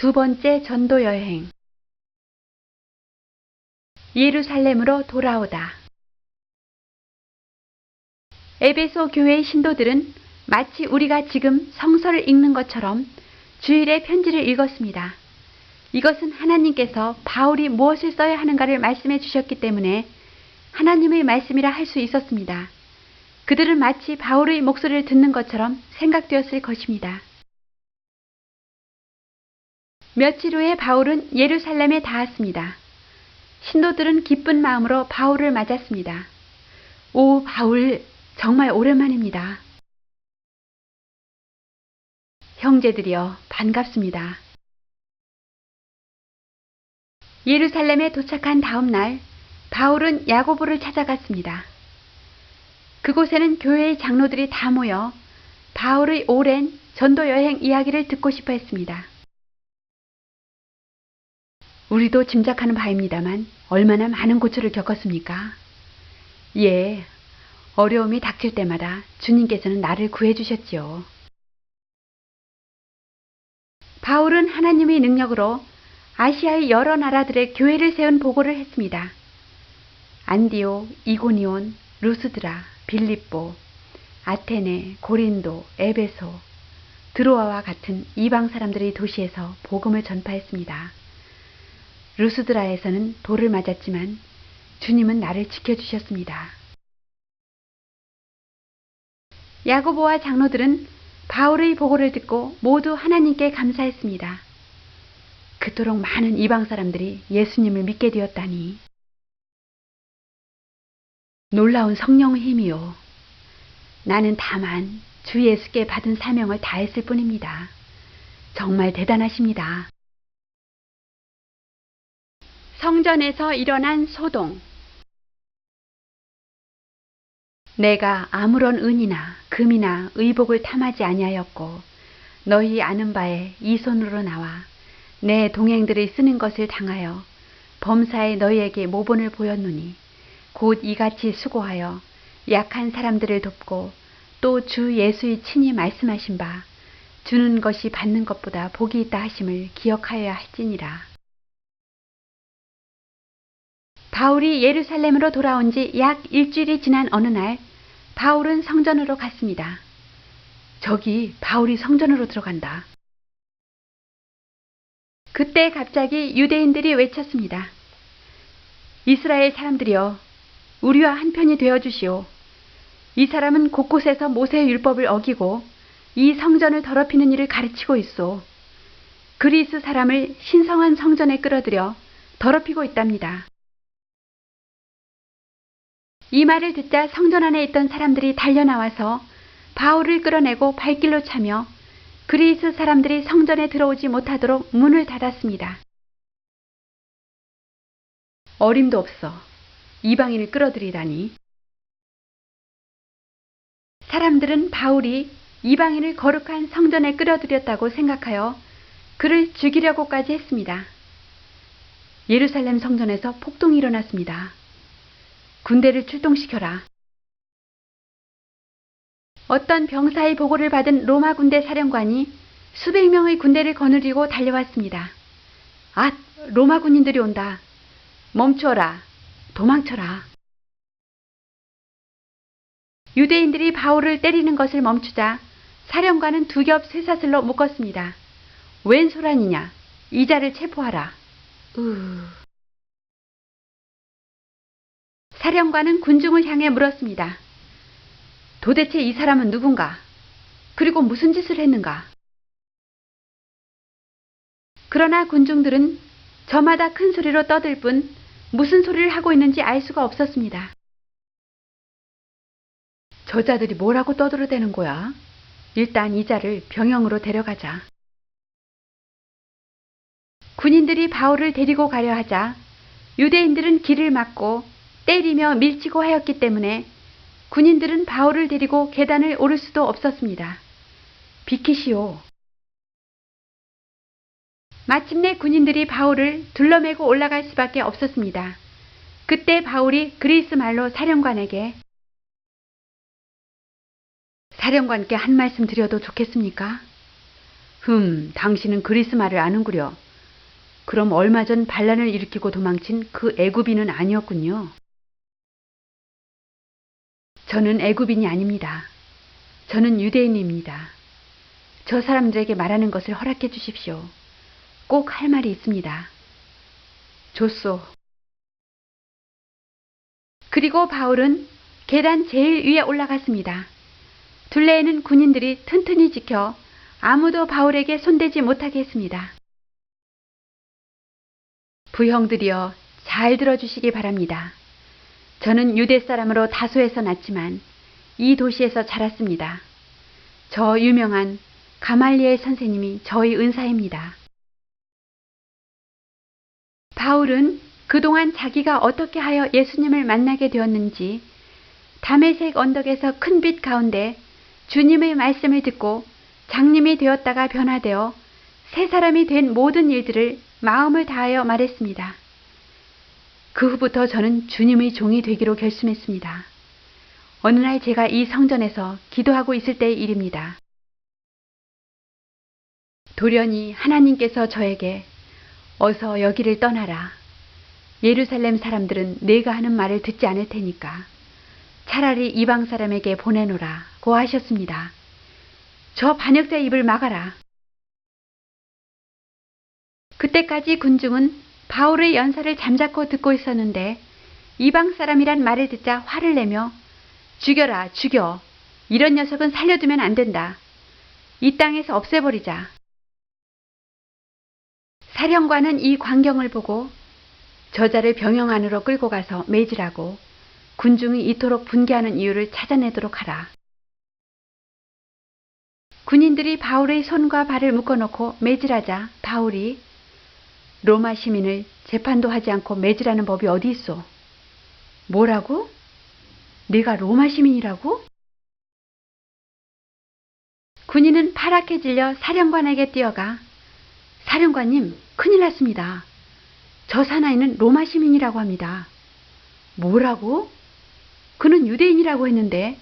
두 번째 전도 여행. 예루살렘으로 돌아오다. 에베소 교회의 신도들은 마치 우리가 지금 성서를 읽는 것처럼 주일에 편지를 읽었습니다. 이것은 하나님께서 바울이 무엇을 써야 하는가를 말씀해 주셨기 때문에 하나님의 말씀이라 할 수 있었습니다. 그들은 마치 바울의 목소리를 듣는 것처럼 생각되었을 것입니다. 며칠 후에 바울은 예루살렘에 닿았습니다. 신도들은 기쁜 마음으로 바울을 맞았습니다. 오, 바울, 정말 오랜만입니다. 형제들이여, 반갑습니다. 예루살렘에 도착한 다음 날, 바울은 야고보를 찾아갔습니다. 그곳에는 교회의 장로들이 다 모여 바울의 오랜 전도 여행 이야기를 듣고 싶어 했습니다. 우리도 짐작하는 바입니다만 얼마나 많은 고초를 겪었습니까? 예, 어려움이 닥칠 때마다 주님께서는 나를 구해주셨지요. 바울은 하나님의 능력으로 아시아의 여러 나라들의 교회를 세운 보고를 했습니다. 안디옥, 이고니온, 루스드라, 빌립보, 아테네, 고린도, 에베소, 드로아와 같은 이방 사람들의 도시에서 복음을 전파했습니다. 루스드라에서는 돌을 맞았지만 주님은 나를 지켜주셨습니다. 야고보와 장로들은 바울의 보고를 듣고 모두 하나님께 감사했습니다. 그토록 많은 이방 사람들이 예수님을 믿게 되었다니. 놀라운 성령의 힘이요. 나는 다만 주 예수께 받은 사명을 다했을 뿐입니다. 정말 대단하십니다. 성전에서 일어난 소동. 내가 아무런 은이나 금이나 의복을 탐하지 아니하였고 너희 아는 바에 이 손으로 나와 내 동행들의 쓰는 것을 당하여 범사에 너희에게 모본을 보였노니 곧 이같이 수고하여 약한 사람들을 돕고 또 주 예수의 친히 말씀하신 바 주는 것이 받는 것보다 복이 있다 하심을 기억하여야 할지니라. 바울이 예루살렘으로 돌아온 지 약 일주일이 지난 어느 날 바울은 성전으로 갔습니다. 저기 바울이 성전으로 들어간다. 그때 갑자기 유대인들이 외쳤습니다. 이스라엘 사람들이여, 우리와 한편이 되어주시오. 이 사람은 곳곳에서 모세의 율법을 어기고 이 성전을 더럽히는 일을 가르치고 있소. 그리스 사람을 신성한 성전에 끌어들여 더럽히고 있답니다. 이 말을 듣자 성전 안에 있던 사람들이 달려나와서 바울을 끌어내고 발길로 차며 그리스 사람들이 성전에 들어오지 못하도록 문을 닫았습니다. 어림도 없어 이방인을 끌어들이다니. 사람들은 바울이 이방인을 거룩한 성전에 끌어들였다고 생각하여 그를 죽이려고까지 했습니다. 예루살렘 성전에서 폭동이 일어났습니다. 군대를 출동시켜라. 어떤 병사의 보고를 받은 로마 군대 사령관이 수백 명의 군대를 거느리고 달려왔습니다. 앗! 로마 군인들이 온다. 멈추어라. 도망쳐라. 유대인들이 바울을 때리는 것을 멈추자 사령관은 두 겹 쇠사슬로 묶었습니다. 웬 소란이냐? 이 자를 체포하라. 사령관은 군중을 향해 물었습니다. 도대체 이 사람은 누군가? 그리고 무슨 짓을 했는가? 그러나 군중들은 저마다 큰 소리로 떠들 뿐 무슨 소리를 하고 있는지 알 수가 없었습니다. 저자들이 뭐라고 떠들어대는 거야? 일단 이 자를 병영으로 데려가자. 군인들이 바울을 데리고 가려 하자 유대인들은 길을 막고 때리며 밀치고 하였기 때문에 군인들은 바울을 데리고 계단을 오를 수도 없었습니다. 비키시오. 마침내 군인들이 바울을 둘러매고 올라갈 수밖에 없었습니다. 그때 바울이 그리스 말로 사령관에게 사령관께 한 말씀 드려도 좋겠습니까? 당신은 그리스 말을 아는구려. 그럼 얼마 전 반란을 일으키고 도망친 그 애굽인은 아니었군요. 저는 애굽인이 아닙니다. 저는 유대인입니다. 저 사람들에게 말하는 것을 허락해 주십시오. 꼭 할 말이 있습니다. 좋소. 그리고 바울은 계단 제일 위에 올라갔습니다. 둘레에는 군인들이 튼튼히 지켜 아무도 바울에게 손대지 못하게 했습니다. 부형들이여, 잘 들어주시기 바랍니다. 저는 유대 사람으로 다소에서 났지만 이 도시에서 자랐습니다. 저 유명한 가말리엘 선생님이 저희 은사입니다. 바울은 그동안 자기가 어떻게 하여 예수님을 만나게 되었는지 다메섹 언덕에서 큰 빛 가운데 주님의 말씀을 듣고 장님이 되었다가 변화되어 새 사람이 된 모든 일들을 마음을 다하여 말했습니다. 그 후부터 저는 주님의 종이 되기로 결심했습니다. 어느 날 제가 이 성전에서 기도하고 있을 때의 일입니다. 돌연히 하나님께서 저에게 어서 여기를 떠나라. 예루살렘 사람들은 내가 하는 말을 듣지 않을 테니까 차라리 이방 사람에게 보내노라고 하셨습니다. 저 반역자 입을 막아라. 그때까지 군중은 바울의 연설을 잠자코 듣고 있었는데 이방 사람이란 말을 듣자 화를 내며 죽여라, 죽여. 이런 녀석은 살려두면 안 된다. 이 땅에서 없애버리자. 사령관은 이 광경을 보고 저자를 병영 안으로 끌고 가서 매질하고 군중이 이토록 분개하는 이유를 찾아내도록 하라. 군인들이 바울의 손과 발을 묶어놓고 매질하자 바울이 로마 시민을 재판도 하지 않고 매질하는 법이 어디 있어? 뭐라고? 네가 로마 시민이라고? 군인은 파랗게 질려 사령관에게 뛰어가 사령관님, 큰일 났습니다. 저 사나이는 로마 시민이라고 합니다. 뭐라고? 그는 유대인이라고 했는데.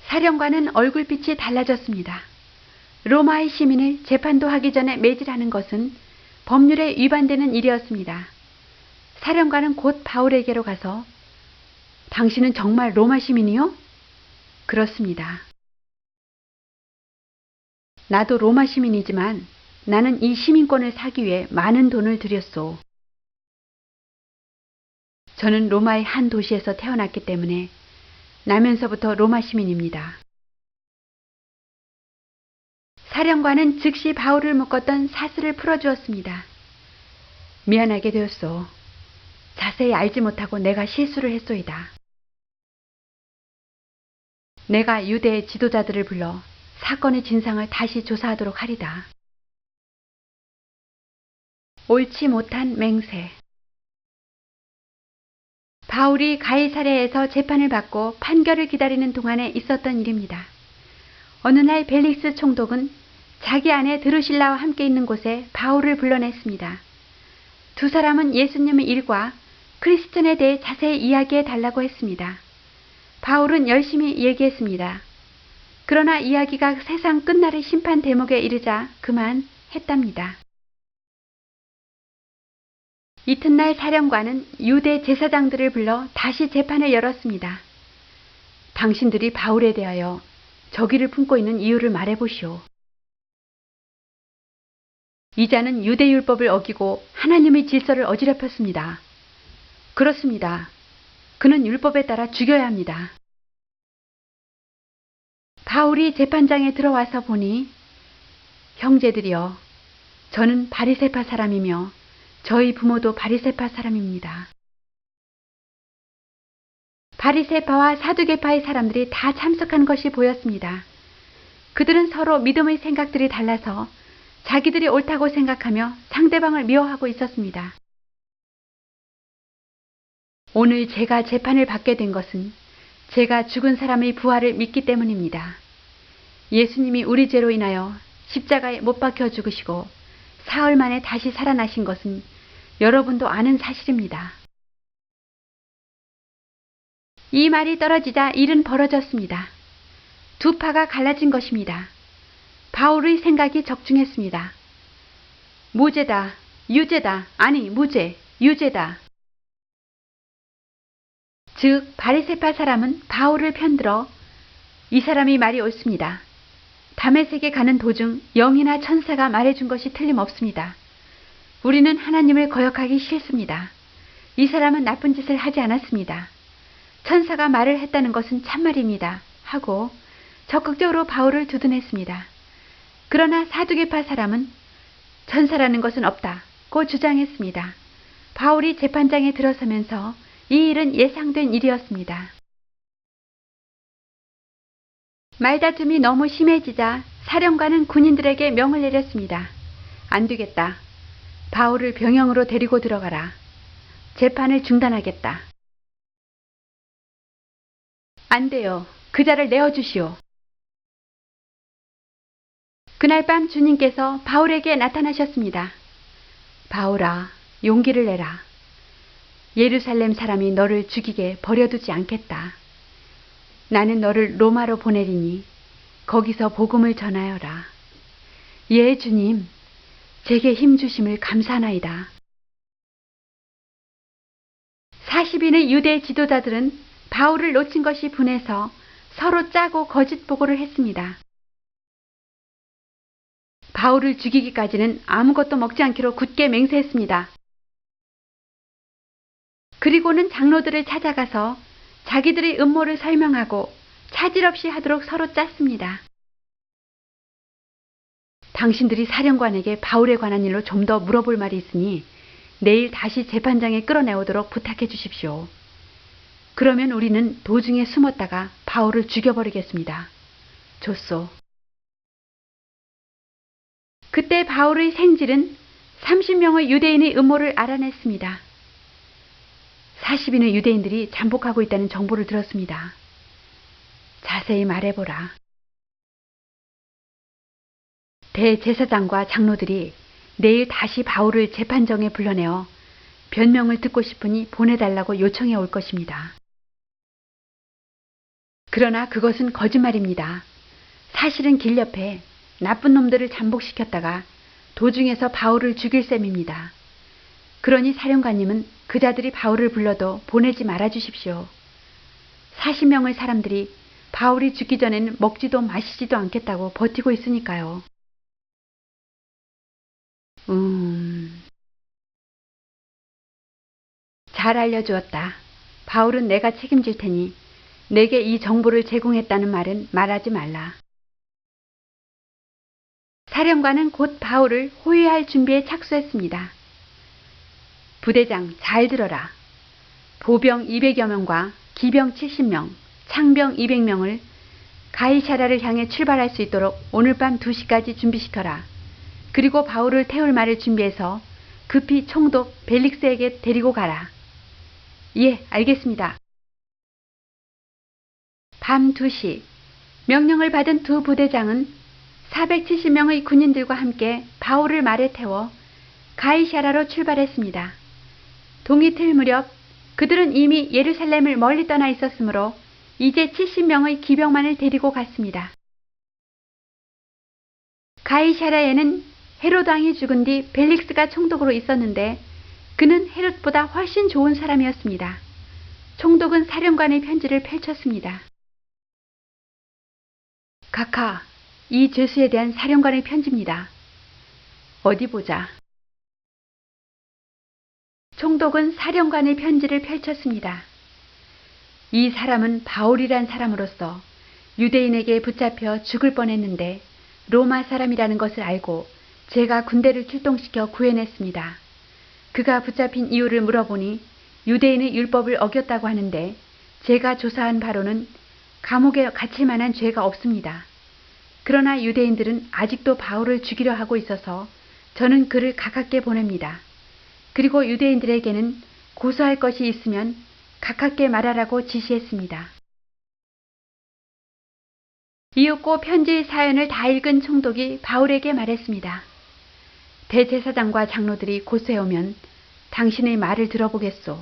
사령관은 얼굴빛이 달라졌습니다. 로마의 시민을 재판도 하기 전에 매질하는 것은 법률에 위반되는 일이었습니다. 사령관은 곧 바울에게로 가서 당신은 정말 로마 시민이요? 그렇습니다. 나도 로마 시민이지만 나는 이 시민권을 사기 위해 많은 돈을 들였소. 저는 로마의 한 도시에서 태어났기 때문에 나면서부터 로마 시민입니다. 사령관은 즉시 바울을 묶었던 사슬을 풀어주었습니다. 미안하게 되었소. 자세히 알지 못하고 내가 실수를 했소이다. 내가 유대의 지도자들을 불러 사건의 진상을 다시 조사하도록 하리다. 옳지 못한 맹세. 바울이 가이사랴에서 재판을 받고 판결을 기다리는 동안에 있었던 일입니다. 어느 날 벨릭스 총독은 자기 아내 드루실라와 함께 있는 곳에 바울을 불러냈습니다. 두 사람은 예수님의 일과 크리스천에 대해 자세히 이야기해 달라고 했습니다. 바울은 열심히 얘기했습니다. 그러나 이야기가 세상 끝날의 심판 대목에 이르자 그만 했답니다. 이튿날 사령관은 유대 제사장들을 불러 다시 재판을 열었습니다. 당신들이 바울에 대하여 적의를 품고 있는 이유를 말해보시오. 이 자는 유대율법을 어기고 하나님의 질서를 어지럽혔습니다. 그렇습니다. 그는 율법에 따라 죽여야 합니다. 바울이 재판장에 들어와서 보니 형제들이여, 저는 바리새파 사람이며 저희 부모도 바리새파 사람입니다. 바리새파와 사두개파의 사람들이 다 참석한 것이 보였습니다. 그들은 서로 믿음의 생각들이 달라서 자기들이 옳다고 생각하며 상대방을 미워하고 있었습니다. 오늘 제가 재판을 받게 된 것은 제가 죽은 사람의 부활을 믿기 때문입니다. 예수님이 우리 죄로 인하여 십자가에 못 박혀 죽으시고 사흘 만에 다시 살아나신 것은 여러분도 아는 사실입니다. 이 말이 떨어지자 일은 벌어졌습니다. 두 파가 갈라진 것입니다. 바울의 생각이 적중했습니다. 무죄다, 유죄다, 아니 무죄, 유죄다. 즉 바리새파 사람은 바울을 편들어 이 사람이 말이 옳습니다. 다메섹에 가는 도중 영이나 천사가 말해준 것이 틀림없습니다. 우리는 하나님을 거역하기 싫습니다. 이 사람은 나쁜 짓을 하지 않았습니다. 천사가 말을 했다는 것은 참말입니다. 하고 적극적으로 바울을 두둔했습니다. 그러나 사두개파 사람은 천사라는 것은 없다고 주장했습니다. 바울이 재판장에 들어서면서 이 일은 예상된 일이었습니다. 말다툼이 너무 심해지자 사령관은 군인들에게 명을 내렸습니다. 안 되겠다. 바울을 병영으로 데리고 들어가라. 재판을 중단하겠다. 안 돼요. 그자를 내어주시오. 그날 밤 주님께서 바울에게 나타나셨습니다. 바울아, 용기를 내라. 예루살렘 사람이 너를 죽이게 버려두지 않겠다. 나는 너를 로마로 보내리니 거기서 복음을 전하여라. 예, 주님, 제게 힘 주심을 감사하나이다. 40인의 유대 지도자들은 바울을 놓친 것이 분해서 서로 짜고 거짓 보고를 했습니다. 바울을 죽이기까지는 아무것도 먹지 않기로 굳게 맹세했습니다. 그리고는 장로들을 찾아가서 자기들의 음모를 설명하고 차질 없이 하도록 서로 짰습니다. 당신들이 사령관에게 바울에 관한 일로 좀 더 물어볼 말이 있으니 내일 다시 재판장에 끌어내오도록 부탁해 주십시오. 그러면 우리는 도중에 숨었다가 바울을 죽여버리겠습니다. 좋소. 그때 바울의 생질은 30명의 유대인의 음모를 알아냈습니다. 40인의 유대인들이 잠복하고 있다는 정보를 들었습니다. 자세히 말해보라. 대제사장과 장로들이 내일 다시 바울을 재판정에 불러내어 변명을 듣고 싶으니 보내달라고 요청해 올 것입니다. 그러나 그것은 거짓말입니다. 사실은 길 옆에 나쁜 놈들을 잠복시켰다가 도중에서 바울을 죽일 셈입니다. 그러니 사령관님은 그자들이 바울을 불러도 보내지 말아주십시오. 40명의 사람들이 바울이 죽기 전에는 먹지도 마시지도 않겠다고 버티고 있으니까요. 잘 알려주었다. 바울은 내가 책임질 테니 내게 이 정보를 제공했다는 말은 말하지 말라. 사령관은 곧 바울을 호위할 준비에 착수했습니다. 부대장, 잘 들어라. 보병 200여 명과 기병 70명, 창병 200명을 가이사랴를 향해 출발할 수 있도록 오늘 밤 2시까지 준비시켜라. 그리고 바울을 태울 말을 준비해서 급히 총독 벨릭스에게 데리고 가라. 예, 알겠습니다. 밤 2시, 명령을 받은 두 부대장은 470명의 군인들과 함께 바울을 말에 태워 가이사랴로 출발했습니다. 동이틀 무렵 그들은 이미 예루살렘을 멀리 떠나 있었으므로 이제 70명의 기병만을 데리고 갔습니다. 가이사랴에는 헤롯 왕이 죽은 뒤 벨릭스가 총독으로 있었는데 그는 헤롯보다 훨씬 좋은 사람이었습니다. 총독은 사령관의 편지를 펼쳤습니다. 각하, 이 죄수에 대한 사령관의 편지입니다. 어디 보자. 총독은 사령관의 편지를 펼쳤습니다. 이 사람은 바울이란 사람으로서 유대인에게 붙잡혀 죽을 뻔했는데 로마 사람이라는 것을 알고 제가 군대를 출동시켜 구해냈습니다. 그가 붙잡힌 이유를 물어보니 유대인의 율법을 어겼다고 하는데 제가 조사한 바로는 감옥에 갇힐 만한 죄가 없습니다. 그러나 유대인들은 아직도 바울을 죽이려 하고 있어서 저는 그를 가깝게 보냅니다. 그리고 유대인들에게는 고소할 것이 있으면 가깝게 말하라고 지시했습니다. 이윽고 편지의 사연을 다 읽은 총독이 바울에게 말했습니다. 대제사장과 장로들이 고소해오면 당신의 말을 들어보겠소.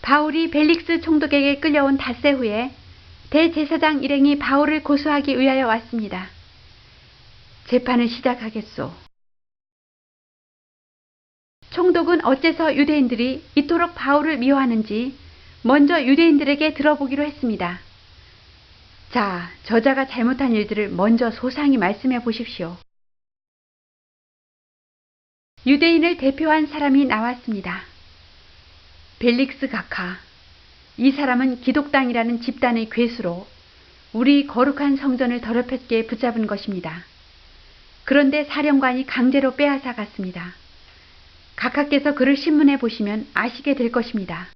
바울이 벨릭스 총독에게 끌려온 닷새 후에 대제사장 일행이 바울을 고소하기 위하여 왔습니다. 재판을 시작하겠소. 총독은 어째서 유대인들이 이토록 바울을 미워하는지 먼저 유대인들에게 들어보기로 했습니다. 자, 저자가 잘못한 일들을 먼저 소상히 말씀해 보십시오. 유대인을 대표한 사람이 나왔습니다. 벨릭스 각하, 이 사람은 기독당이라는 집단의 괴수로 우리 거룩한 성전을 더럽혔기에 붙잡은 것입니다. 그런데 사령관이 강제로 빼앗아 갔습니다. 각하께서 그를 신문해 보시면 아시게 될 것입니다.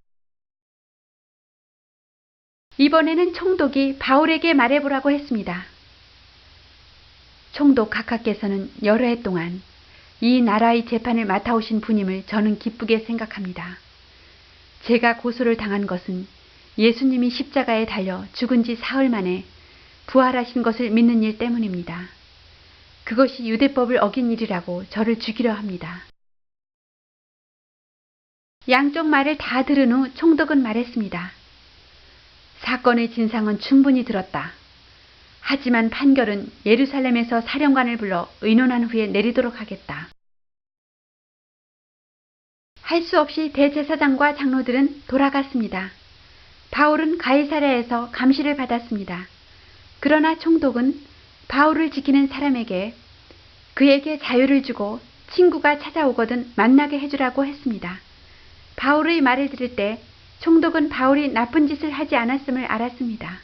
이번에는 총독이 바울에게 말해보라고 했습니다. 총독 각하께서는 여러 해 동안 이 나라의 재판을 맡아오신 분임을 저는 기쁘게 생각합니다. 제가 고소를 당한 것은 예수님이 십자가에 달려 죽은 지 사흘 만에 부활하신 것을 믿는 일 때문입니다. 그것이 유대법을 어긴 일이라고 저를 죽이려 합니다. 양쪽 말을 다 들은 후 총독은 말했습니다. 사건의 진상은 충분히 들었다. 하지만 판결은 예루살렘에서 사령관을 불러 의논한 후에 내리도록 하겠다. 할 수 없이 대제사장과 장로들은 돌아갔습니다. 바울은 가이사랴에서 감시를 받았습니다. 그러나 총독은 바울을 지키는 사람에게 그에게 자유를 주고 친구가 찾아오거든 만나게 해주라고 했습니다. 바울의 말을 들을 때 총독은 바울이 나쁜 짓을 하지 않았음을 알았습니다.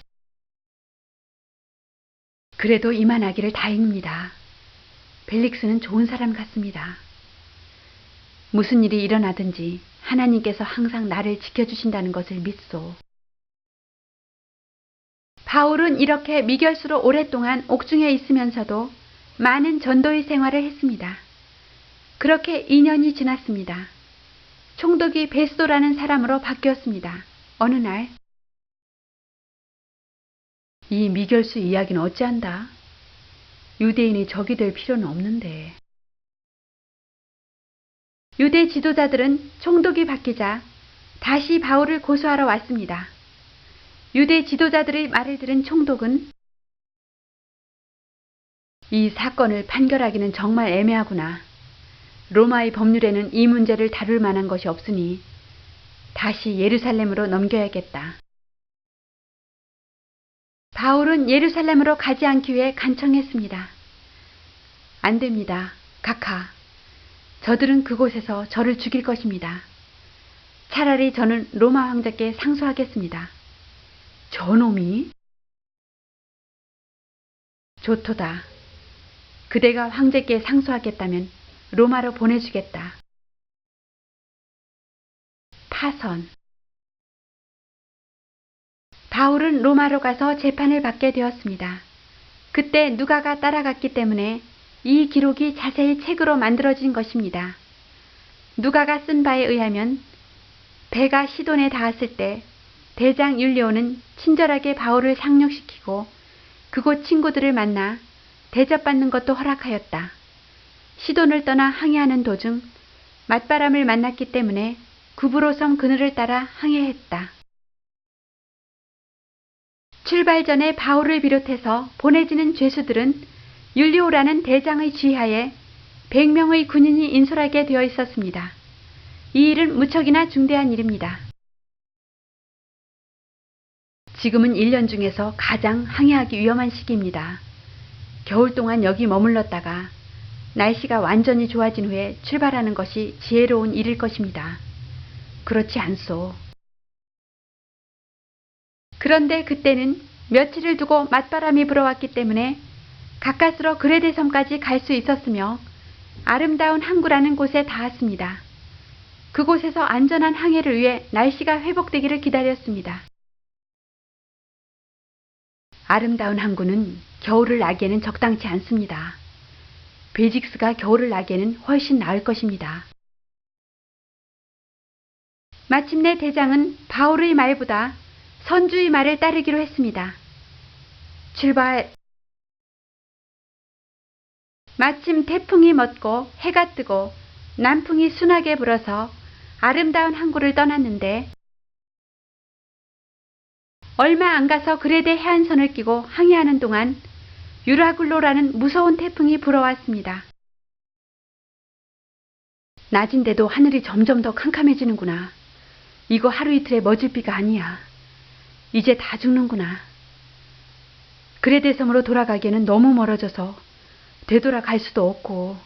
그래도 이만하기를 다행입니다. 벨릭스는 좋은 사람 같습니다. 무슨 일이 일어나든지 하나님께서 항상 나를 지켜주신다는 것을 믿소. 바울은 이렇게 미결수로 오랫동안 옥중에 있으면서도 많은 전도의 생활을 했습니다. 그렇게 2년이 지났습니다. 총독이 베스도라는 사람으로 바뀌었습니다. 어느 날, 이 미결수 이야기는 어찌한다? 유대인이 적이 될 필요는 없는데. 유대 지도자들은 총독이 바뀌자 다시 바울을 고소하러 왔습니다. 유대 지도자들의 말을 들은 총독은 이 사건을 판결하기는 정말 애매하구나. 로마의 법률에는 이 문제를 다룰 만한 것이 없으니 다시 예루살렘으로 넘겨야겠다. 바울은 예루살렘으로 가지 않기 위해 간청했습니다. 안 됩니다. 각하. 저들은 그곳에서 저를 죽일 것입니다. 차라리 저는 로마 황제께 상소하겠습니다. 저놈이? 좋도다. 그대가 황제께 상소하겠다면 로마로 보내주겠다. 파선. 바울은 로마로 가서 재판을 받게 되었습니다. 그때 누가가 따라갔기 때문에 이 기록이 자세히 책으로 만들어진 것입니다. 누가가 쓴 바에 의하면 배가 시돈에 닿았을 때 대장 율리오는 친절하게 바울을 상륙시키고 그곳 친구들을 만나 대접받는 것도 허락하였다. 시돈을 떠나 항해하는 도중 맞바람을 만났기 때문에 구브로섬 그늘을 따라 항해했다. 출발 전에 바울을 비롯해서 보내지는 죄수들은 율리오라는 대장의 지하에 100명의 군인이 인솔하게 되어 있었습니다. 이 일은 무척이나 중대한 일입니다. 지금은 1년 중에서 가장 항해하기 위험한 시기입니다. 겨울 동안 여기 머물렀다가 날씨가 완전히 좋아진 후에 출발하는 것이 지혜로운 일일 것입니다. 그렇지 않소. 그런데 그때는 며칠을 두고 맞바람이 불어왔기 때문에 가까스로 그레데 섬까지 갈 수 있었으며 아름다운 항구라는 곳에 닿았습니다. 그곳에서 안전한 항해를 위해 날씨가 회복되기를 기다렸습니다. 아름다운 항구는 겨울을 나기에는 적당치 않습니다. 벨직스가 겨울을 나기에는 훨씬 나을 것입니다. 마침내 대장은 바울의 말보다 선주의 말을 따르기로 했습니다. 출발! 마침 태풍이 멎고 해가 뜨고 남풍이 순하게 불어서 아름다운 항구를 떠났는데 얼마 안 가서 그레데 해안선을 끼고 항해하는 동안 유라굴로라는 무서운 태풍이 불어왔습니다. 낮인데도 하늘이 점점 더 캄캄해지는구나. 이거 하루 이틀의 머질비가 아니야. 이제 다 죽는구나. 그레데 섬으로 돌아가기에는 너무 멀어져서 되돌아갈 수도 없고.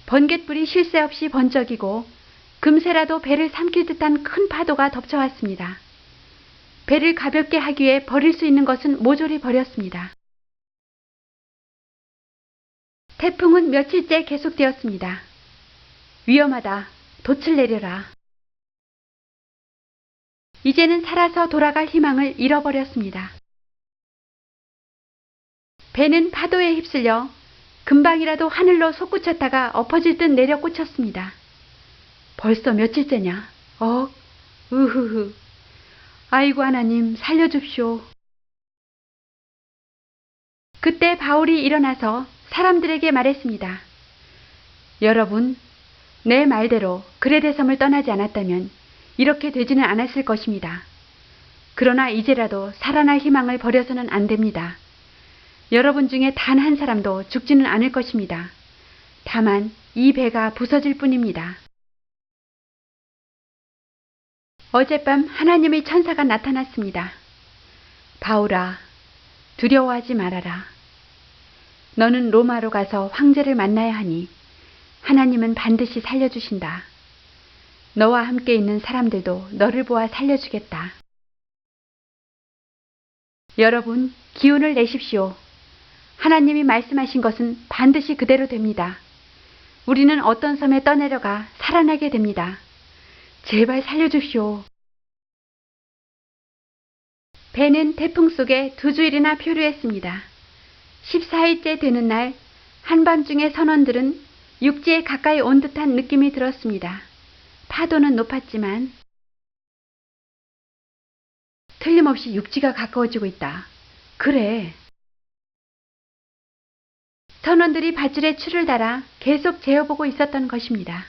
번갯불이 쉴 새 없이 번쩍이고 금세라도 배를 삼킬 듯한 큰 파도가 덮쳐왔습니다. 배를 가볍게 하기 위해 버릴 수 있는 것은 모조리 버렸습니다. 태풍은 며칠째 계속되었습니다. 위험하다. 돛을 내려라. 이제는 살아서 돌아갈 희망을 잃어버렸습니다. 배는 파도에 휩쓸려 금방이라도 하늘로 솟구쳤다가 엎어질 듯 내려 꽂혔습니다. 벌써 며칠째냐? 으흐흐. 아이고 하나님 살려줍시오. 그때 바울이 일어나서 사람들에게 말했습니다. 여러분, 내 말대로 그레데 섬을 떠나지 않았다면 이렇게 되지는 않았을 것입니다. 그러나 이제라도 살아날 희망을 버려서는 안 됩니다. 여러분 중에 단 한 사람도 죽지는 않을 것입니다. 다만 이 배가 부서질 뿐입니다. 어젯밤 하나님의 천사가 나타났습니다. 바울아, 두려워하지 말아라. 너는 로마로 가서 황제를 만나야 하니 하나님은 반드시 살려주신다. 너와 함께 있는 사람들도 너를 보아 살려주겠다. 여러분, 기운을 내십시오. 하나님이 말씀하신 것은 반드시 그대로 됩니다. 우리는 어떤 섬에 떠내려가 살아나게 됩니다. 제발 살려주시오. 배는 태풍 속에 2주일이나 표류했습니다. 14일째 되는 날 한밤중에 선원들은 육지에 가까이 온 듯한 느낌이 들었습니다. 파도는 높았지만 틀림없이 육지가 가까워지고 있다. 그래. 선원들이 밧줄에 줄을 달아 계속 재어보고 있었던 것입니다.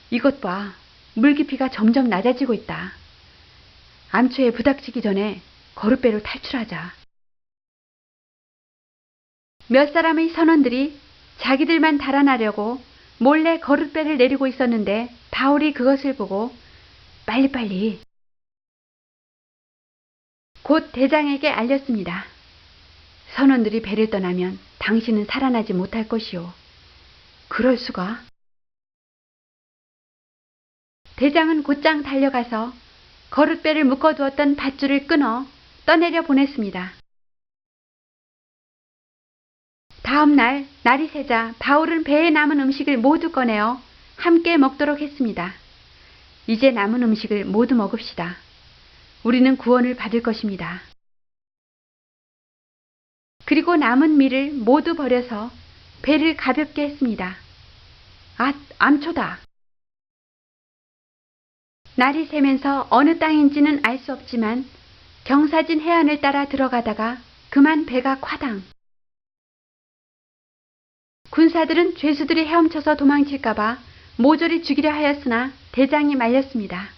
이것 봐. 물 깊이가 점점 낮아지고 있다. 암초에 부닥치기 전에 거룻배로 탈출하자. 몇 사람의 선원들이 자기들만 달아나려고 몰래 거룻배를 내리고 있었는데 바울이 그것을 보고 빨리빨리 곧 대장에게 알렸습니다. 선원들이 배를 떠나면 당신은 살아나지 못할 것이오. 그럴 수가? 대장은 곧장 달려가서 거룻배를 묶어두었던 밧줄을 끊어 떠내려 보냈습니다. 다음 날 날이 새자 바울은 배에 남은 음식을 모두 꺼내어 함께 먹도록 했습니다. 이제 남은 음식을 모두 먹읍시다. 우리는 구원을 받을 것입니다. 그리고 남은 밀을 모두 버려서 배를 가볍게 했습니다. 암초다. 날이 새면서 어느 땅인지는 알 수 없지만 경사진 해안을 따라 들어가다가 그만 배가 콰당. 군사들은 죄수들이 헤엄쳐서 도망칠까봐 모조리 죽이려 하였으나 대장이 말렸습니다.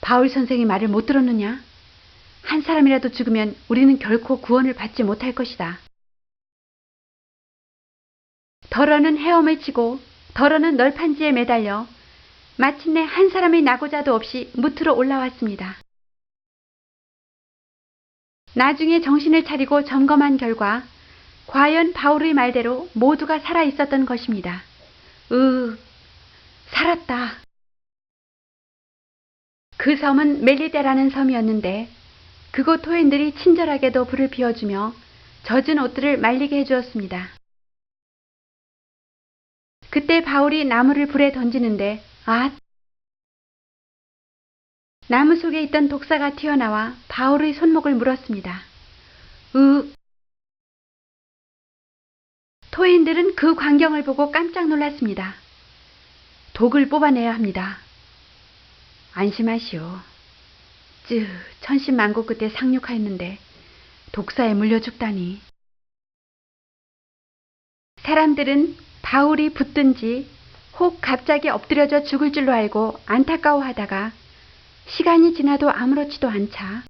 바울 선생이 말을 못 들었느냐? 한 사람이라도 죽으면 우리는 결코 구원을 받지 못할 것이다. 덜어는 헤엄을 치고 덜어는 널판지에 매달려 마침내 한 사람의 나고자도 없이 무트로 올라왔습니다. 나중에 정신을 차리고 점검한 결과 과연 바울의 말대로 모두가 살아 있었던 것입니다. 살았다. 그 섬은 멜리데라는 섬이었는데 그곳 토인들이 친절하게도 불을 피워주며 젖은 옷들을 말리게 해주었습니다. 그때 바울이 나무를 불에 던지는데 나무 속에 있던 독사가 튀어나와 바울의 손목을 물었습니다. 토인들은 그 광경을 보고 깜짝 놀랐습니다. 독을 뽑아내야 합니다. 안심하시오. 천신만고 끝에 상륙하였는데 독사에 물려 죽다니. 사람들은 바울이 붙든지 혹 갑자기 엎드려져 죽을 줄로 알고 안타까워하다가 시간이 지나도 아무렇지도 않자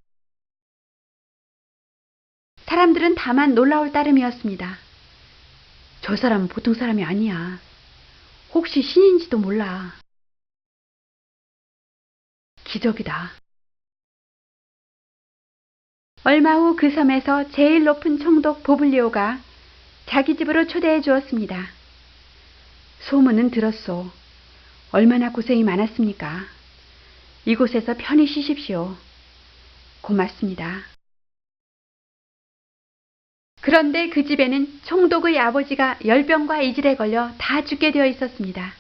사람들은 다만 놀라울 따름이었습니다. 저 사람은 보통 사람이 아니야. 혹시 신인지도 몰라. 기적이다. 얼마 후 그 섬에서 제일 높은 총독 보블리오가 자기 집으로 초대해 주었습니다. 소문은 들었소. 얼마나 고생이 많았습니까? 이곳에서 편히 쉬십시오. 고맙습니다. 그런데 그 집에는 총독의 아버지가 열병과 이질에 걸려 다 죽게 되어 있었습니다.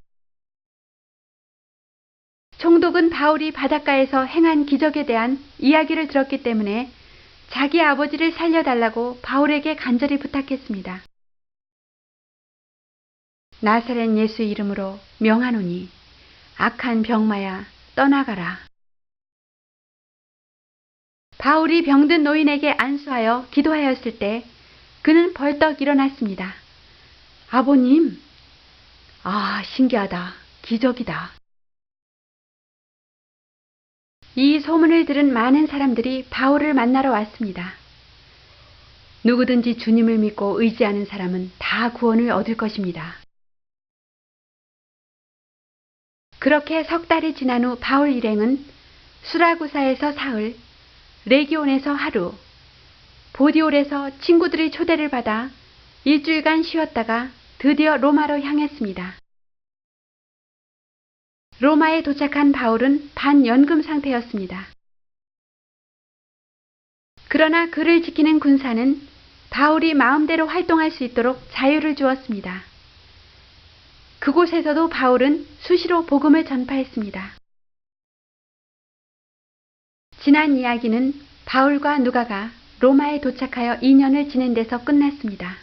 총독은 바울이 바닷가에서 행한 기적에 대한 이야기를 들었기 때문에 자기 아버지를 살려달라고 바울에게 간절히 부탁했습니다. 나사렛 예수의 이름으로 명하노니 악한 병마야 떠나가라. 바울이 병든 노인에게 안수하여 기도하였을 때 그는 벌떡 일어났습니다. 아버님, 신기하다. 기적이다. 이 소문을 들은 많은 사람들이 바울을 만나러 왔습니다. 누구든지 주님을 믿고 의지하는 사람은 다 구원을 얻을 것입니다. 그렇게 석 달이 지난 후 바울 일행은 수라구사에서 사흘, 레기온에서 하루, 보디올에서 친구들의 초대를 받아 일주일간 쉬었다가 드디어 로마로 향했습니다. 로마에 도착한 바울은 반연금 상태였습니다. 그러나 그를 지키는 군사는 바울이 마음대로 활동할 수 있도록 자유를 주었습니다. 그곳에서도 바울은 수시로 복음을 전파했습니다. 지난 이야기는 바울과 누가가 로마에 도착하여 2년을 지낸 데서 끝났습니다.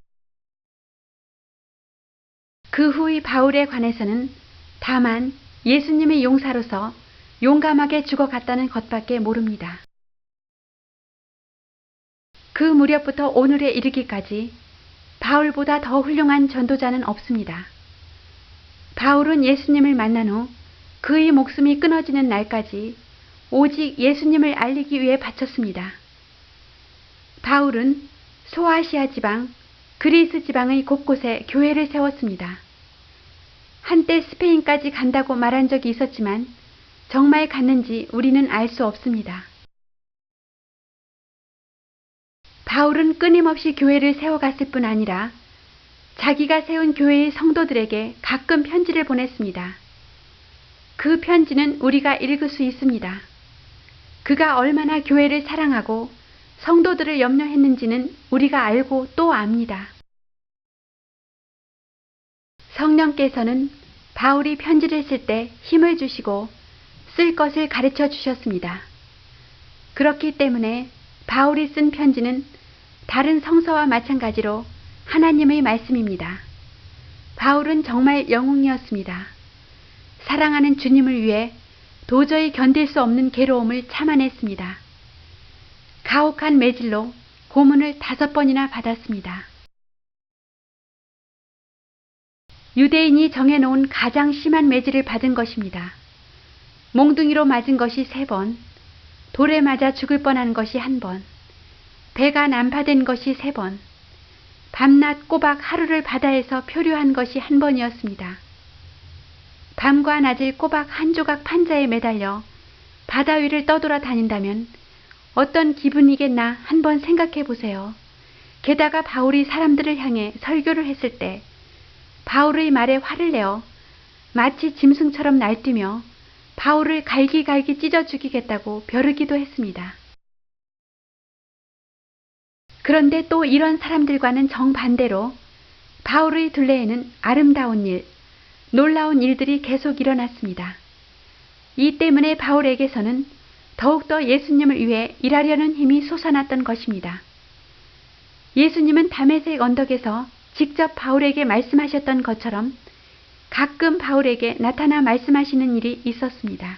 그 후의 바울에 관해서는 다만 예수님의 용사로서 용감하게 죽어갔다는 것밖에 모릅니다. 그 무렵부터 오늘에 이르기까지 바울보다 더 훌륭한 전도자는 없습니다. 바울은 예수님을 만난 후 그의 목숨이 끊어지는 날까지 오직 예수님을 알리기 위해 바쳤습니다. 바울은 소아시아 지방, 그리스 지방의 곳곳에 교회를 세웠습니다. 한때 스페인까지 간다고 말한 적이 있었지만 정말 갔는지 우리는 알 수 없습니다. 바울은 끊임없이 교회를 세워갔을 뿐 아니라 자기가 세운 교회의 성도들에게 가끔 편지를 보냈습니다. 그 편지는 우리가 읽을 수 있습니다. 그가 얼마나 교회를 사랑하고 성도들을 염려했는지는 우리가 알고 또 압니다. 성령께서는 바울이 편지를 쓸 때 힘을 주시고 쓸 것을 가르쳐 주셨습니다. 그렇기 때문에 바울이 쓴 편지는 다른 성서와 마찬가지로 하나님의 말씀입니다. 바울은 정말 영웅이었습니다. 사랑하는 주님을 위해 도저히 견딜 수 없는 괴로움을 참아냈습니다. 가혹한 매질로 고문을 5번이나 받았습니다. 유대인이 정해놓은 가장 심한 매질을 받은 것입니다. 몽둥이로 맞은 것이 3번, 돌에 맞아 죽을 뻔한 것이 1번, 배가 난파된 것이 3번, 밤낮 꼬박 하루를 바다에서 표류한 것이 1번이었습니다. 밤과 낮을 꼬박 한 조각 판자에 매달려 바다 위를 떠돌아 다닌다면 어떤 기분이겠나 한번 생각해 보세요. 게다가 바울이 사람들을 향해 설교를 했을 때 바울의 말에 화를 내어 마치 짐승처럼 날뛰며 바울을 갈기갈기 찢어 죽이겠다고 벼르기도 했습니다. 그런데 또 이런 사람들과는 정반대로 바울의 둘레에는 아름다운 일, 놀라운 일들이 계속 일어났습니다. 이 때문에 바울에게서는 더욱더 예수님을 위해 일하려는 힘이 솟아났던 것입니다. 예수님은 다메섹 언덕에서 직접 바울에게 말씀하셨던 것처럼 가끔 바울에게 나타나 말씀하시는 일이 있었습니다.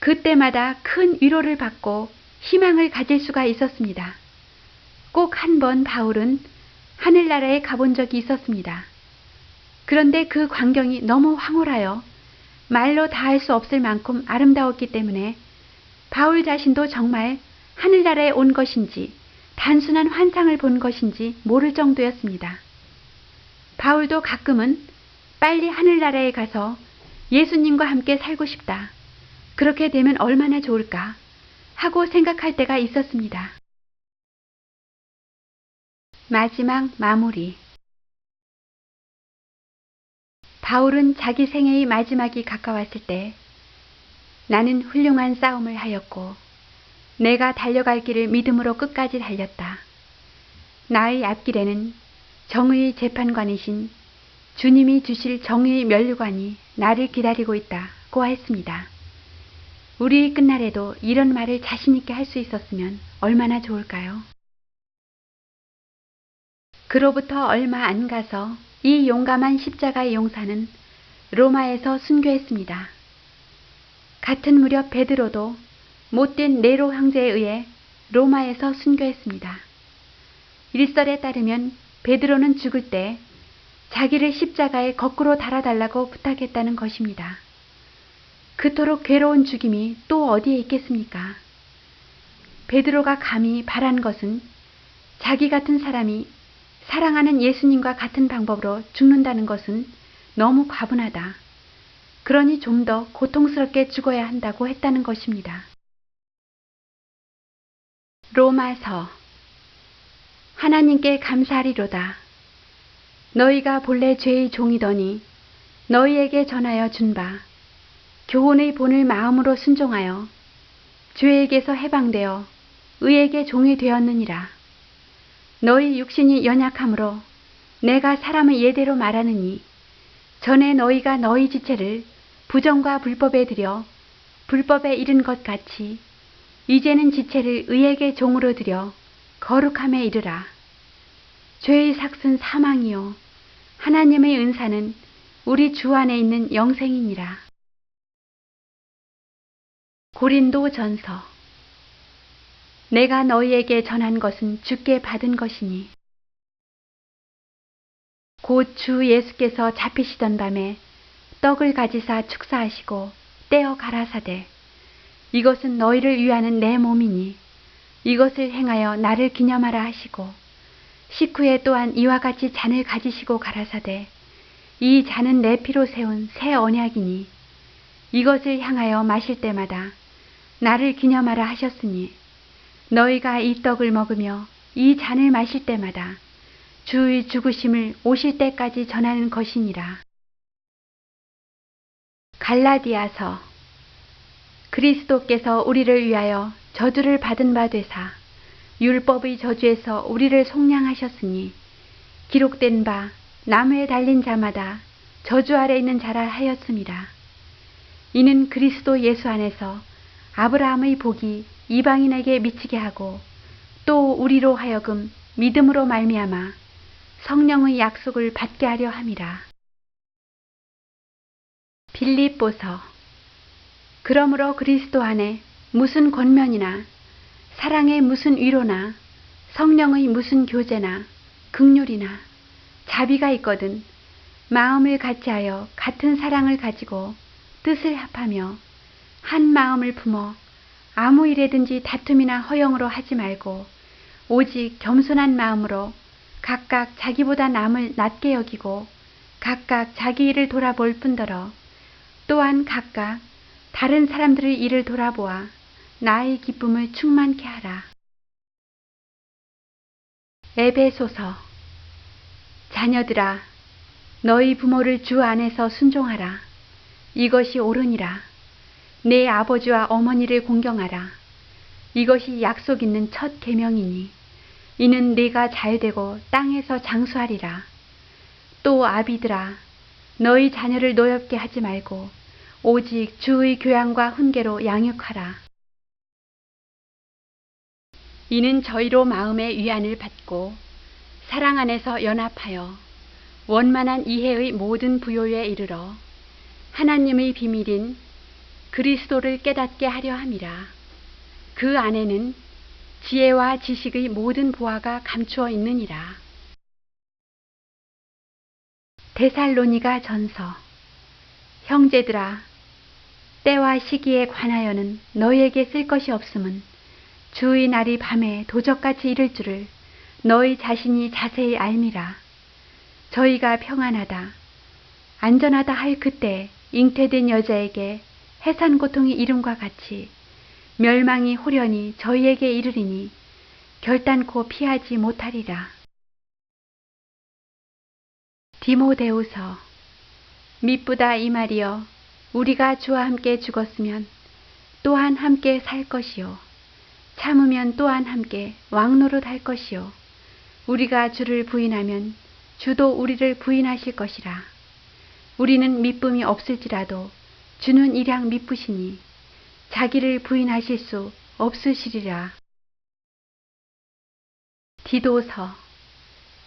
그때마다 큰 위로를 받고 희망을 가질 수가 있었습니다. 꼭 한 번 바울은 하늘나라에 가본 적이 있었습니다. 그런데 그 광경이 너무 황홀하여 말로 다 할 수 없을 만큼 아름다웠기 때문에 바울 자신도 정말 하늘나라에 온 것인지 단순한 환상을 본 것인지 모를 정도였습니다. 바울도 가끔은 빨리 하늘나라에 가서 예수님과 함께 살고 싶다. 그렇게 되면 얼마나 좋을까 하고 생각할 때가 있었습니다. 마지막 마무리. 바울은 자기 생애의 마지막이 가까웠을 때 나는 훌륭한 싸움을 하였고 내가 달려갈 길을 믿음으로 끝까지 달렸다. 나의 앞길에는 정의의 재판관이신 주님이 주실 정의의 면류관이 나를 기다리고 있다고 했습니다. 우리 끝날에도 이런 말을 자신 있게 할 수 있었으면 얼마나 좋을까요? 그로부터 얼마 안 가서 이 용감한 십자가의 용사는 로마에서 순교했습니다. 같은 무렵 베드로도 못된 네로 형제에 의해 로마에서 순교했습니다. 일설에 따르면 베드로는 죽을 때 자기를 십자가에 거꾸로 달아달라고 부탁했다는 것입니다. 그토록 괴로운 죽임이 또 어디에 있겠습니까? 베드로가 감히 바란 것은 자기 같은 사람이 사랑하는 예수님과 같은 방법으로 죽는다는 것은 너무 과분하다. 그러니 좀 더 고통스럽게 죽어야 한다고 했다는 것입니다. 로마서. 하나님께 감사하리로다. 너희가 본래 죄의 종이더니 너희에게 전하여 준 바 교훈의 본을 마음으로 순종하여 죄에게서 해방되어 의에게 종이 되었느니라. 너희 육신이 연약함으로 내가 사람의 예대로 말하느니 전에 너희가 너희 지체를 부정과 불법에 들여 불법에 이른 것 같이 이제는 지체를 의에게 종으로 들여 거룩함에 이르라. 죄의 삭은 사망이요 하나님의 은사는 우리 주 안에 있는 영생이니라. 고린도전서. 내가 너희에게 전한 것은 주께 받은 것이니 곧 주 예수께서 잡히시던 밤에 떡을 가지사 축사하시고 떼어 가라사대 이것은 너희를 위하는 내 몸이니 이것을 행하여 나를 기념하라 하시고 식후에 또한 이와 같이 잔을 가지시고 가라사대 이 잔은 내 피로 세운 새 언약이니 이것을 향하여 마실 때마다 나를 기념하라 하셨으니 너희가 이 떡을 먹으며 이 잔을 마실 때마다 주의 죽으심을 오실 때까지 전하는 것이니라. 갈라디아서. 그리스도께서 우리를 위하여 저주를 받은 바 되사 율법의 저주에서 우리를 속량하셨으니 기록된 바 나무에 달린 자마다 저주 아래 있는 자라 하였음이라. 이는 그리스도 예수 안에서 아브라함의 복이 이방인에게 미치게 하고 또 우리로 하여금 믿음으로 말미암아 성령의 약속을 받게 하려 함이라. 빌립보서. 그러므로 그리스도 안에 무슨 권면이나 사랑의 무슨 위로나 성령의 무슨 교제나 긍휼이나 자비가 있거든 마음을 같이하여 같은 사랑을 가지고 뜻을 합하며 한 마음을 품어 아무 일에든지 다툼이나 허영으로 하지 말고 오직 겸손한 마음으로 각각 자기보다 남을 낮게 여기고 각각 자기 일을 돌아볼 뿐더러 또한 각각 다른 사람들의 일을 돌아보아 나의 기쁨을 충만케 하라. 에베소서. 자녀들아 너희 부모를 주 안에서 순종하라. 이것이 옳으니라. 내 아버지와 어머니를 공경하라. 이것이 약속 있는 첫 계명이니 이는 네가 잘되고 땅에서 장수하리라. 또 아비들아 너희 자녀를 노엽게 하지 말고 오직 주의 교양과 훈계로 양육하라. 이는 저희로 마음의 위안을 받고 사랑 안에서 연합하여 원만한 이해의 모든 부요에 이르러 하나님의 비밀인 그리스도를 깨닫게 하려 함이라. 그 안에는 지혜와 지식의 모든 보화가 감추어 있느니라. 데살로니가 전서. 형제들아 때와 시기에 관하여는 너희에게 쓸 것이 없음은 주의 날이 밤에 도적같이 이를 줄을 너희 자신이 자세히 알미라. 저희가 평안하다, 안전하다 할 그때 잉태된 여자에게 해산 고통이 이름과 같이 멸망이 호련히 저희에게 이르리니 결단코 피하지 못하리라. 디모데후서. 미쁘다 이 말이여, 우리가 주와 함께 죽었으면 또한 함께 살 것이요, 참으면 또한 함께 왕노릇 할 것이요, 우리가 주를 부인하면 주도 우리를 부인하실 것이라. 우리는 미쁨이 없을지라도 주는 일양 미쁘시니 자기를 부인하실 수 없으시리라. 디도서.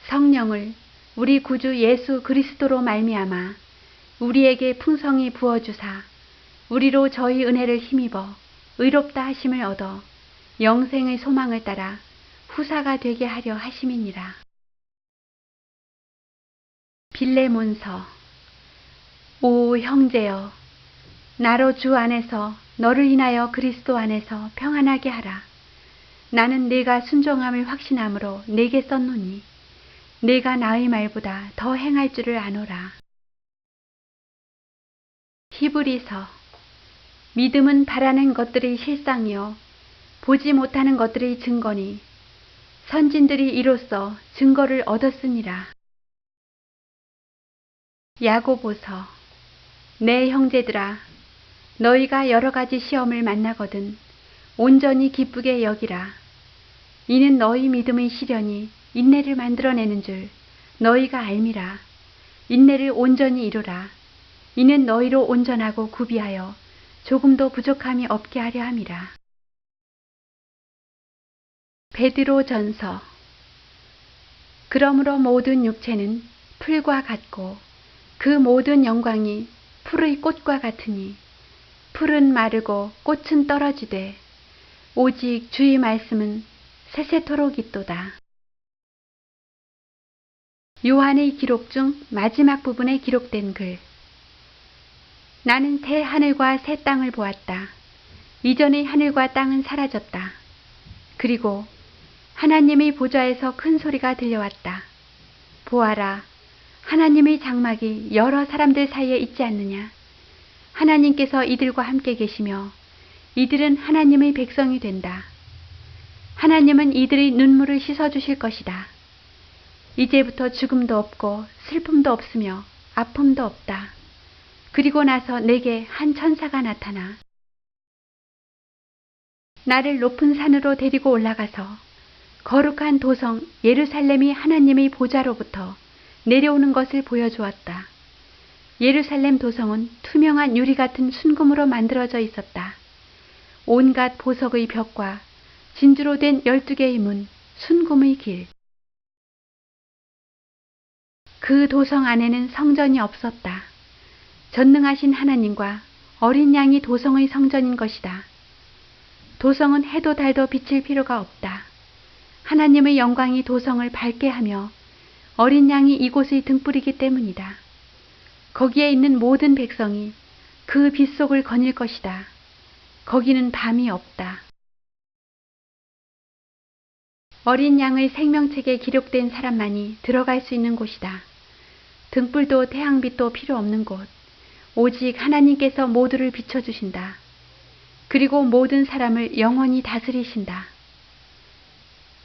성령을 우리 구주 예수 그리스도로 말미암아 우리에게 풍성히 부어주사 우리로 저희 은혜를 힘입어 의롭다 하심을 얻어 영생의 소망을 따라 후사가 되게 하려 하심이니라. 빌레몬서. 오 형제여, 나로 주 안에서 너를 인하여 그리스도 안에서 평안하게 하라. 나는 네가 순종함을 확신함으로 네게 썼노니 네가 나의 말보다 더 행할 줄을 아노라. 히브리서. 믿음은 바라는 것들의 실상이요 보지 못하는 것들의 증거니 선진들이 이로써 증거를 얻었으니라. 야고보서. 내 형제들아, 너희가 여러 가지 시험을 만나거든 온전히 기쁘게 여기라. 이는 너희 믿음의 시련이 인내를 만들어내는 줄 너희가 알미라. 인내를 온전히 이루라. 이는 너희로 온전하고 구비하여 조금도 부족함이 없게 하려 함이라. 베드로전서. 그러므로 모든 육체는 풀과 같고 그 모든 영광이 풀의 꽃과 같으니 풀은 마르고 꽃은 떨어지되 오직 주의 말씀은 세세토록 있도다. 요한의 기록 중 마지막 부분에 기록된 글. 나는 새 하늘과 새 땅을 보았다. 이전의 하늘과 땅은 사라졌다. 그리고 하나님의 보좌에서 큰 소리가 들려왔다. 보아라, 하나님의 장막이 여러 사람들 사이에 있지 않느냐. 하나님께서 이들과 함께 계시며 이들은 하나님의 백성이 된다. 하나님은 이들의 눈물을 씻어주실 것이다. 이제부터 죽음도 없고 슬픔도 없으며 아픔도 없다. 그리고 나서 내게 한 천사가 나타나 나를 높은 산으로 데리고 올라가서 거룩한 도성 예루살렘이 하나님의 보좌로부터 내려오는 것을 보여주었다. 예루살렘 도성은 투명한 유리 같은 순금으로 만들어져 있었다. 온갖 보석의 벽과 진주로 된 12개의 문, 순금의 길. 그 도성 안에는 성전이 없었다. 전능하신 하나님과 어린 양이 도성의 성전인 것이다. 도성은 해도 달도 비칠 필요가 없다. 하나님의 영광이 도성을 밝게 하며 어린 양이 이곳의 등불이기 때문이다. 거기에 있는 모든 백성이 그 빛 속을 거닐 것이다. 거기는 밤이 없다. 어린 양의 생명책에 기록된 사람만이 들어갈 수 있는 곳이다. 등불도 태양빛도 필요 없는 곳. 오직 하나님께서 모두를 비춰주신다. 그리고 모든 사람을 영원히 다스리신다.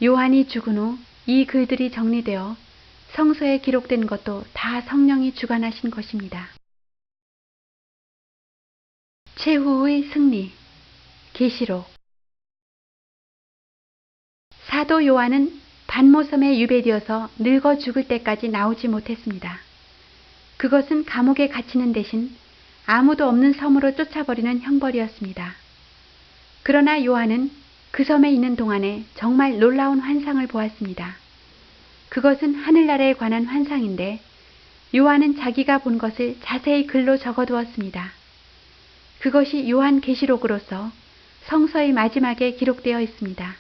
요한이 죽은 후 이 글들이 정리되어 성서에 기록된 것도 다 성령이 주관하신 것입니다. 최후의 승리. 계시록. 사도 요한은 반모섬에 유배되어서 늙어 죽을 때까지 나오지 못했습니다. 그것은 감옥에 갇히는 대신 아무도 없는 섬으로 쫓아버리는 형벌이었습니다. 그러나 요한은 그 섬에 있는 동안에 정말 놀라운 환상을 보았습니다. 그것은 하늘나라에 관한 환상인데 요한은 자기가 본 것을 자세히 글로 적어두었습니다. 그것이 요한 계시록으로서 성서의 마지막에 기록되어 있습니다.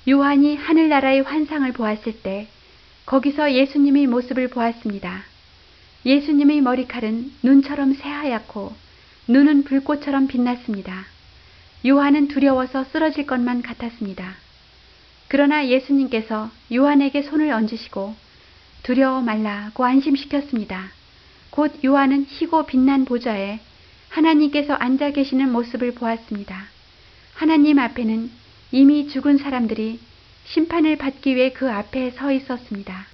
요한이 하늘나라의 환상을 보았을 때 거기서 예수님의 모습을 보았습니다. 예수님의 머리칼은 눈처럼 새하얗고 눈은 불꽃처럼 빛났습니다. 요한은 두려워서 쓰러질 것만 같았습니다. 그러나 예수님께서 요한에게 손을 얹으시고 두려워 말라고 안심시켰습니다. 곧 요한은 희고 빛난 보좌에 하나님께서 앉아 계시는 모습을 보았습니다. 하나님 앞에는 이미 죽은 사람들이 심판을 받기 위해 그 앞에 서 있었습니다.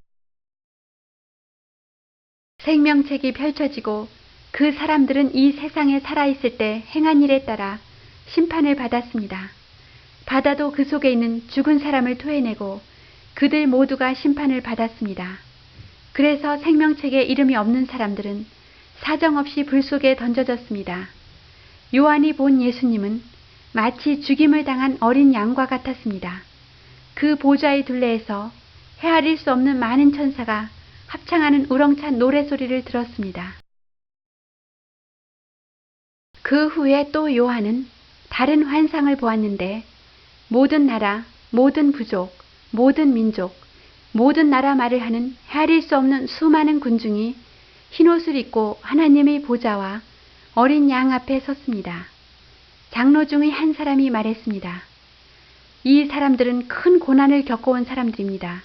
생명책이 펼쳐지고 그 사람들은 이 세상에 살아있을 때 행한 일에 따라 심판을 받았습니다. 바다도 그 속에 있는 죽은 사람을 토해내고 그들 모두가 심판을 받았습니다. 그래서 생명책에 이름이 없는 사람들은 사정없이 불 속에 던져졌습니다. 요한이 본 예수님은 마치 죽임을 당한 어린 양과 같았습니다. 그 보좌의 둘레에서 헤아릴 수 없는 많은 천사가 합창하는 우렁찬 노래소리를 들었습니다. 그 후에 또 요한은 다른 환상을 보았는데 모든 나라, 모든 부족, 모든 민족, 모든 나라 말을 하는 헤아릴 수 없는 수많은 군중이 흰옷을 입고 하나님의 보좌와 어린 양 앞에 섰습니다. 장로 중의 한 사람이 말했습니다. 이 사람들은 큰 고난을 겪어온 사람들입니다.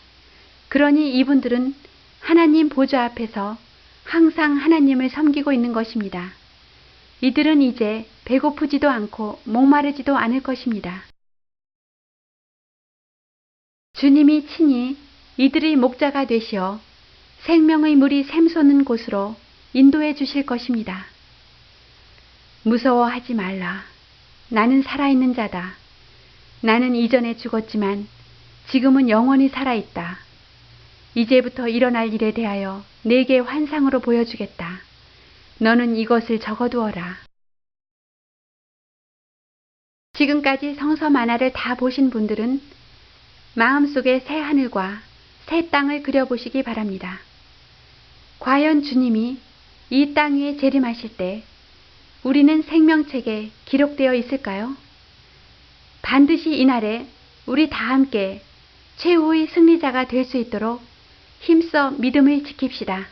그러니 이분들은 하나님 보좌 앞에서 항상 하나님을 섬기고 있는 것입니다. 이들은 이제 배고프지도 않고 목마르지도 않을 것입니다. 주님이 친히 이들의 목자가 되시어 생명의 물이 샘솟는 곳으로 인도해 주실 것입니다. 무서워하지 말라. 나는 살아있는 자다. 나는 이전에 죽었지만 지금은 영원히 살아있다. 이제부터 일어날 일에 대하여 내게 환상으로 보여주겠다. 너는 이것을 적어두어라. 지금까지 성서 만화를 다 보신 분들은 마음속에 새 하늘과 새 땅을 그려보시기 바랍니다. 과연 주님이 이 땅 위에 재림하실 때 우리는 생명책에 기록되어 있을까요? 반드시 이날에 우리 다 함께 최후의 승리자가 될 수 있도록 힘써 믿음을 지킵시다.